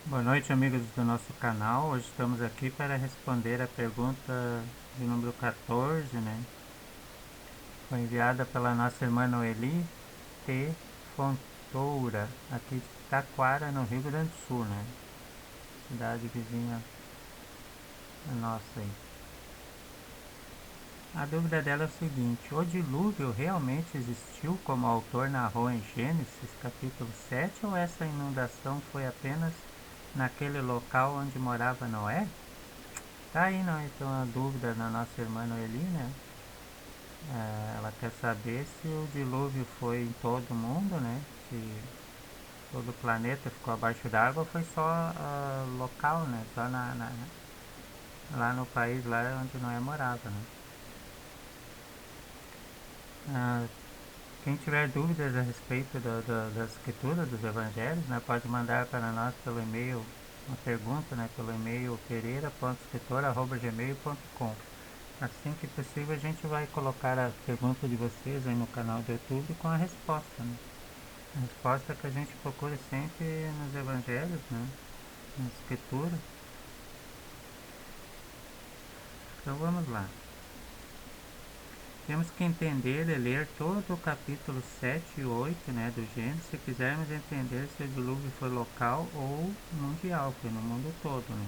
Boa noite, amigos do nosso canal. Hoje estamos aqui para responder a pergunta de número 14, né? Foi enviada pela nossa irmã Noeli T. Fontoura, aqui de Taquara, no Rio Grande do Sul, né? Cidade vizinha nossa aí. A dúvida dela é o seguinte: o dilúvio realmente existiu como o autor narrou em Gênesis capítulo 7, ou essa inundação foi apenas naquele local onde morava Noé? Tá aí, não, então a dúvida da nossa irmã Noeli, né? Ela quer saber se o dilúvio foi em todo o mundo, né? Se todo o planeta ficou abaixo d'água ou foi só local, né? Só lá no país, lá onde Noé morava, né? Ah, quem tiver dúvidas a respeito das escrituras, dos evangelhos, né? Pode mandar para nós pelo e-mail, uma pergunta, né? Pelo e-mail pereira.escritor@gmail.com. Assim que possível, a gente vai colocar a pergunta de vocês aí no canal do YouTube com a resposta, né? A resposta que a gente procura sempre nos evangelhos, né? Na escritura. Então vamos lá. Temos que entender e ler todo o capítulo 7 e 8, né, do Gênesis, se quisermos entender se o dilúvio foi local ou mundial, foi no mundo todo, né?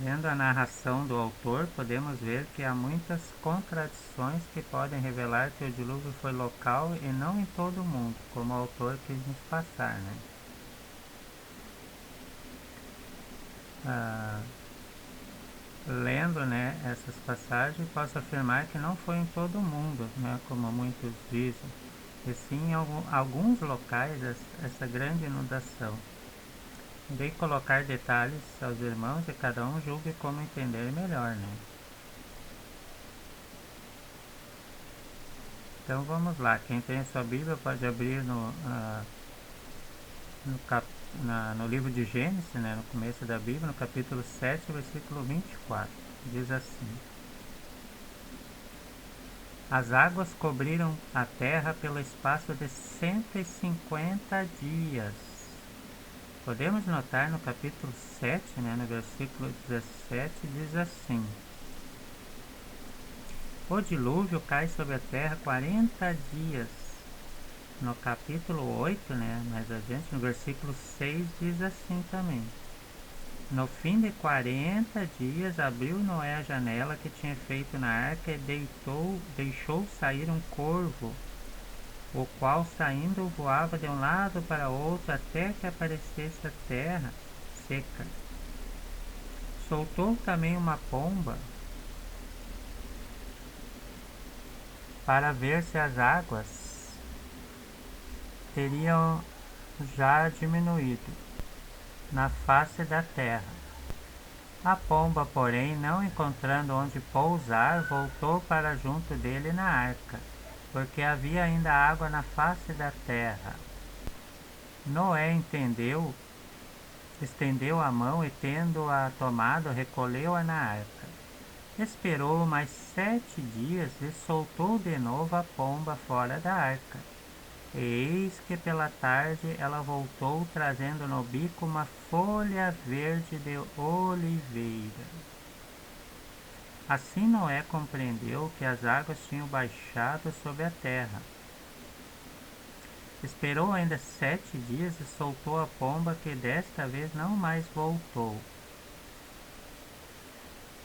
Lendo a narração do autor, podemos ver que há muitas contradições que podem revelar que o dilúvio foi local e não em todo o mundo, como o autor quis nos passar, né? Ah, lendo, né, essas passagens, posso afirmar que não foi em todo o mundo, né, como muitos dizem, e sim em alguns locais essa grande inundação. Irei colocar detalhes aos irmãos e cada um julgue como entender melhor, né? Então vamos lá, quem tem a sua Bíblia pode abrir no, cap, no livro de Gênesis, né, no começo da Bíblia, no capítulo 7, versículo 24. Diz assim: as águas cobriram a terra pelo espaço de 150 dias. Podemos notar no capítulo 7, né, no versículo 17, diz assim: o dilúvio cai sobre a terra 40 dias. No capítulo 8, né, mais adiante, no versículo 6, diz assim também: no fim de 40 dias abriu Noé a janela que tinha feito na arca e deixou sair um corvo, o qual saindo voava de um lado para outro até que aparecesse a terra seca. Soltou também uma pomba para ver se as águas teriam já diminuído na face da terra. A pomba, porém, não encontrando onde pousar, voltou para junto dele na arca, porque havia ainda água na face da terra. Noé estendeu a mão e, tendo-a tomado, recolheu-a na arca. Esperou mais 7 dias e soltou de novo a pomba fora da arca. E eis que pela tarde ela voltou, trazendo no bico uma folha verde de oliveira. Assim Noé compreendeu que as águas tinham baixado sobre a terra. Esperou ainda 7 dias e soltou a pomba, que desta vez não mais voltou.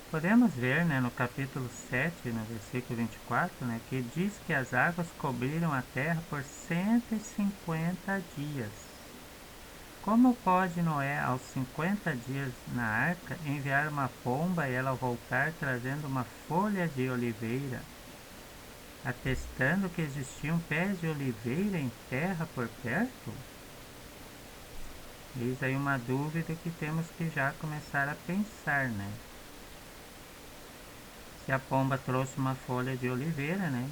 Podemos ver, né, no capítulo 7, no versículo 24, né, que diz que as águas cobriram a terra por 150 dias. Como pode Noé, aos 50 dias na arca, enviar uma pomba e ela voltar trazendo uma folha de oliveira, atestando que existiam pés de oliveira em terra por perto? Eis aí uma dúvida que temos que já começar a pensar, né? Se a pomba trouxe uma folha de oliveira, né?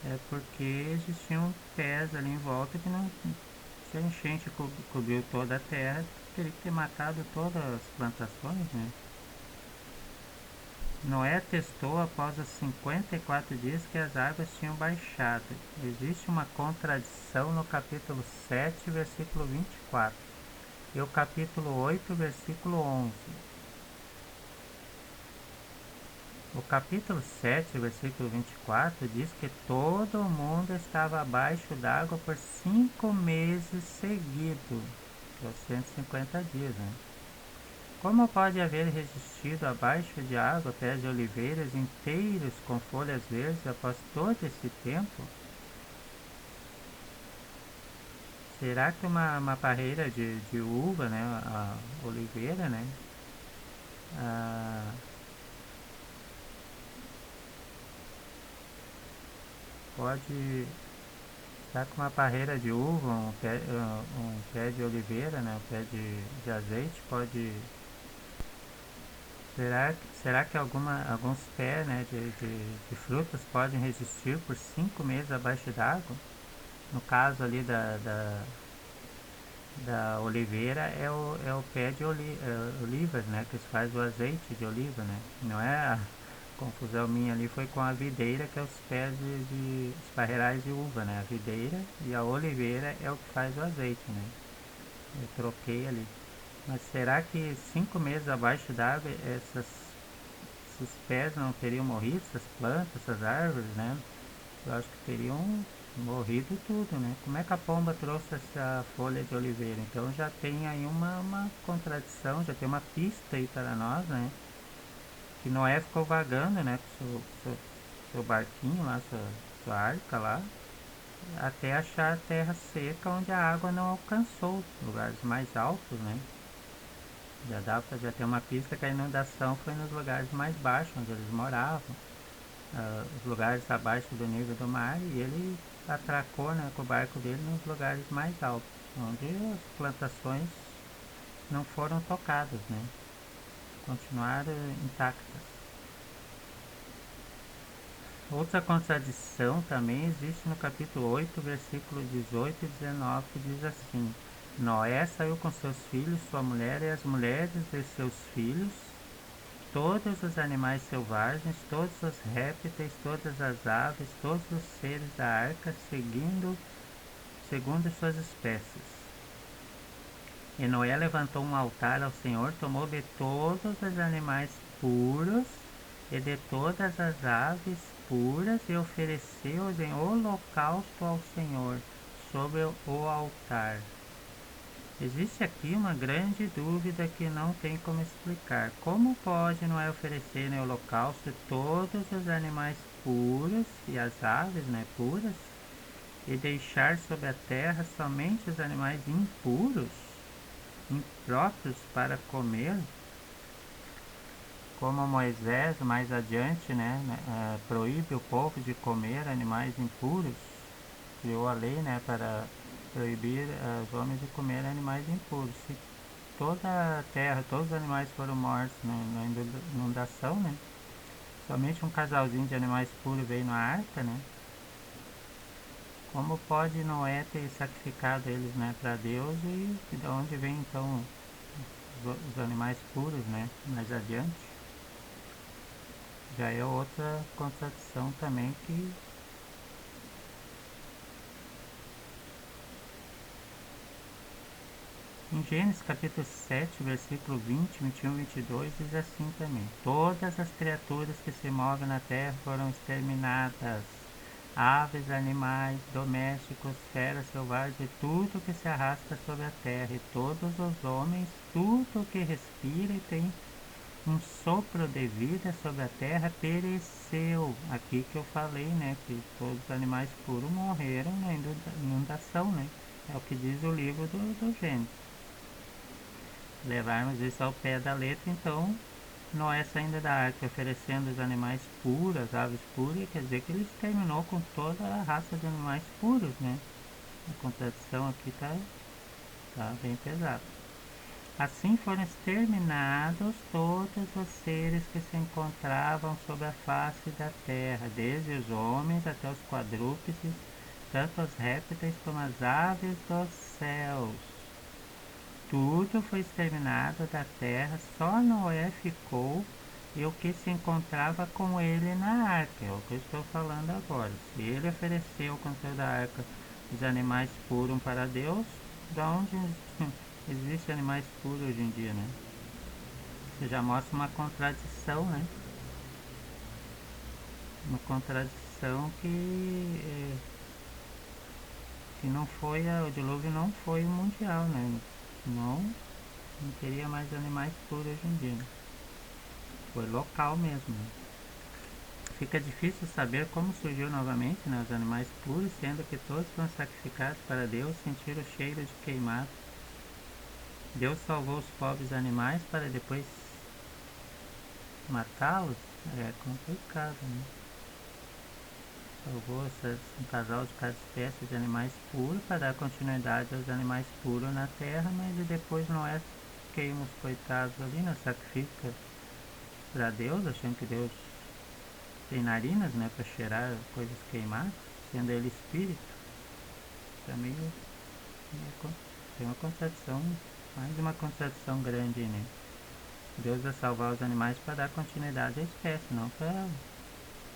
É porque existiam pés ali em volta que não. Se a enchente cobriu toda a terra, teria que ter matado todas as plantações, né? Noé testou após os 54 dias que as águas tinham baixado. Existe uma contradição no capítulo 7, versículo 24, e o capítulo 8, versículo 11. O capítulo 7, versículo 24, diz que todo mundo estava abaixo d'água por 5 meses seguidos, os 150 dias, né? Como pode haver resistido abaixo de água pés de oliveiras inteiros com folhas verdes após todo esse tempo? Será que uma parreira de uva, né, a oliveira, né, ah, pode, será que uma parreira de uva, um pé de oliveira, né, um pé de azeite pode, será que alguns pés, né, de frutas podem resistir por 5 meses abaixo d'água? No caso ali da oliveira é o pé de olivas, né? Que se faz o azeite de oliva, né? Não é a confusão minha ali, foi com a videira, que é os pés de os parreirais de uva, né? A videira e a oliveira é o que faz o azeite, né? Eu troquei ali. Mas será que 5 meses abaixo d'água esses pés não teriam morrido, essas plantas, essas árvores, né? Eu acho que teriam morrido tudo, né? Como é que a pomba trouxe essa folha de oliveira? Então já tem aí uma contradição, já tem uma pista aí para nós, né? Que Noé ficou vagando, né? Com seu barquinho lá, sua arca lá, até achar a terra seca onde a água não alcançou, lugares mais altos, né? Já tem uma pista que a inundação foi nos lugares mais baixos, onde eles moravam, os lugares abaixo do nível do mar, e ele atracou, né, com o barco dele nos lugares mais altos, onde as plantações não foram tocadas, né, continuaram intactas. Outra contradição também existe no capítulo 8, versículos 18 e 19, que diz assim: Noé saiu com seus filhos, sua mulher e as mulheres de seus filhos, todos os animais selvagens, todos os répteis, todas as aves, todos os seres da arca, segundo suas espécies. E Noé levantou um altar ao Senhor, tomou de todos os animais puros e de todas as aves puras e ofereceu-os em holocausto ao Senhor sobre o altar. Existe aqui uma grande dúvida que não tem como explicar. Como pode Noé oferecer no holocausto todos os animais puros e as aves, né, puras, e deixar sobre a terra somente os animais impuros, impróprios para comer? Como Moisés, mais adiante, né, proíbe o povo de comer animais impuros, criou a lei, né, para proibir os homens de comer animais impuros. Se toda a terra, todos os animais foram mortos na inundação, né? Somente um casalzinho de animais puros veio na arca, né? Como pode Noé ter sacrificado eles, né, para Deus, e de onde vem então os animais puros, né? Mais adiante. Já é outra contradição também que em Gênesis capítulo 7, versículo 20, 21 e 22 diz assim também: Todas as criaturas que se movem na terra foram exterminadas, aves, animais, domésticos, feras selvagens e tudo que se arrasta sobre a terra, e todos os homens, tudo que respira e tem um sopro de vida sobre a terra pereceu. Aqui que eu falei, né, que todos os animais puros morreram na inundação, né? É o que diz o livro do Gênesis. Levarmos isso ao pé da letra, então Noé saindo da arca oferecendo os animais puros, as aves puras, quer dizer que ele terminou com toda a raça de animais puros, né? A contradição aqui tá bem pesada. Assim foram exterminados todos os seres que se encontravam sobre a face da terra, desde os homens até os quadrúpedes, tanto os répteis como as aves dos céus. Tudo foi exterminado da terra, só Noé ficou e o que se encontrava com ele na arca, é o que eu estou falando agora. Se ele ofereceu com toda a arca os animais puros para Deus, da onde existem animais puros hoje em dia, né? Isso já mostra uma contradição, né? Uma contradição que não foi, o dilúvio não foi mundial, né? Não teria mais animais puros hoje em dia, né? Foi local mesmo, né? Fica difícil saber como surgiu novamente, né, os animais puros, sendo que todos foram sacrificados para Deus sentir o cheiro de queimado. Deus salvou os pobres animais para depois matá-los? É complicado, né? Salvou um casal de cada espécie de animais puros para dar continuidade aos animais puros na terra, mas depois Noé queima os coitados ali, né? Sacrifica para Deus, achando que Deus tem narinas, né, para cheirar coisas queimadas, sendo ele espírito. Isso é tem uma contradição, mais de uma contradição grande, né? Deus vai salvar os animais para dar continuidade à espécie, não para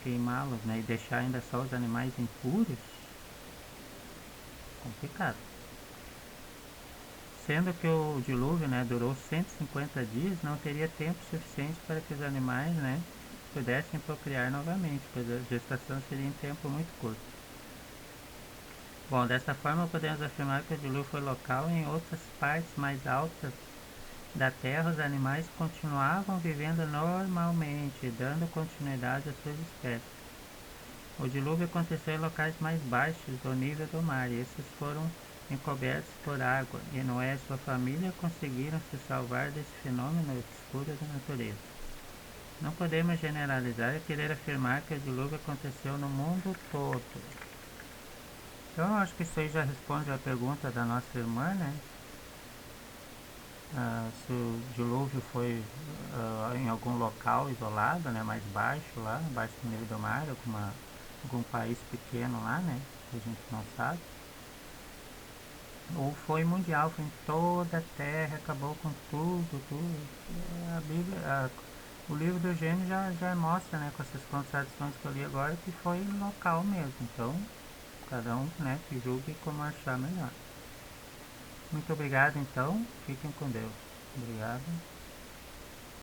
queimá-los, né? E deixar ainda só os animais impuros, complicado. Sendo que o dilúvio, né, durou 150 dias, não teria tempo suficiente para que os animais, né, pudessem procriar novamente, pois a gestação seria em tempo muito curto. Bom, dessa forma podemos afirmar que o dilúvio foi local e em outras partes mais altas da Terra os animais continuavam vivendo normalmente, dando continuidade às suas espécies. O dilúvio aconteceu em locais mais baixos do nível do mar, e esses foram encobertos por água, e Noé e sua família conseguiram se salvar desse fenômeno obscuro da natureza. Não podemos generalizar e querer afirmar que o dilúvio aconteceu no mundo todo. Então, eu acho que isso aí já responde a pergunta da nossa irmã, né? Se o dilúvio foi em algum local isolado, né? Mais baixo lá, abaixo do nível do mar, algum país pequeno lá, né? Que a gente não sabe. Ou foi mundial, foi em toda a Terra, acabou com tudo. A Bíblia, o livro do Gênesis já mostra, né? Com essas contradições que eu li agora, que foi local mesmo. Então, cada um, né, que julgue como achar melhor. Muito obrigado, então. Fiquem com Deus. Obrigado.